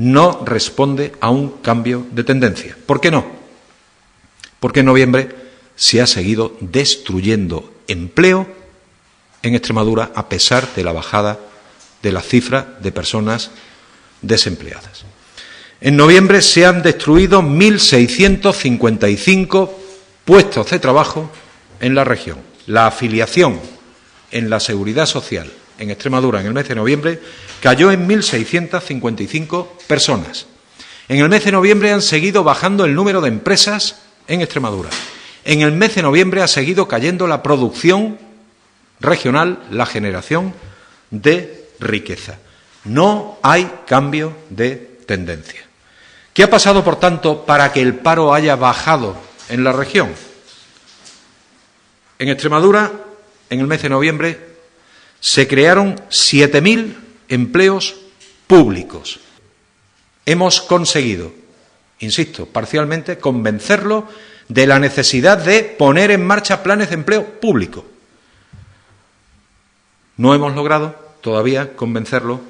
no responde a un cambio de tendencia. ¿Por qué no? Porque en noviembre se ha seguido destruyendo empleo en Extremadura a pesar de la bajada de la cifra de personas desempleadas. En noviembre se han destruido 1.655 puestos de trabajo en la región. La afiliación en la Seguridad Social en Extremadura en el mes de noviembre cayó en 1.655 personas. En el mes de noviembre han seguido bajando el número de empresas en Extremadura. En el mes de noviembre ha seguido cayendo la producción regional, la generación de riqueza. No hay cambio de tendencia. ¿Qué ha pasado, por tanto, para que el paro haya bajado en la región? En Extremadura, en el mes de noviembre, se crearon 7.000 empleos públicos. Hemos conseguido, insisto, parcialmente, convencerlo de la necesidad de poner en marcha planes de empleo público. No hemos logrado todavía convencerlo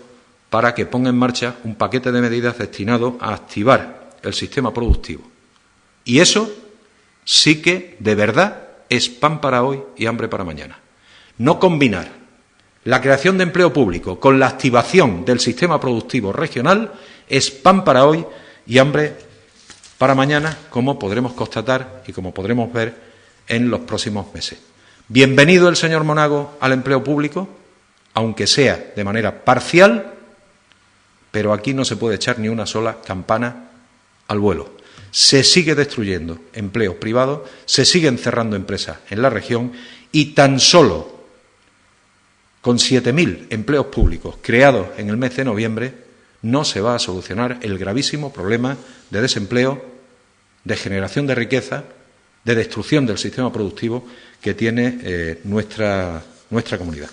para que ponga en marcha un paquete de medidas destinado a activar el sistema productivo. Y eso sí que, de verdad, es pan para hoy y hambre para mañana. No combinar la creación de empleo público con la activación del sistema productivo regional es pan para hoy y hambre para mañana, como podremos constatar y como podremos ver en los próximos meses. Bienvenido el señor Monago al empleo público, aunque sea de manera parcial, pero aquí no se puede echar ni una sola campana al vuelo. Se sigue destruyendo empleos privados, se siguen cerrando empresas en la región y tan solo con 7.000 empleos públicos creados en el mes de noviembre no se va a solucionar el gravísimo problema de desempleo, de generación de riqueza, de destrucción del sistema productivo que tiene nuestra comunidad.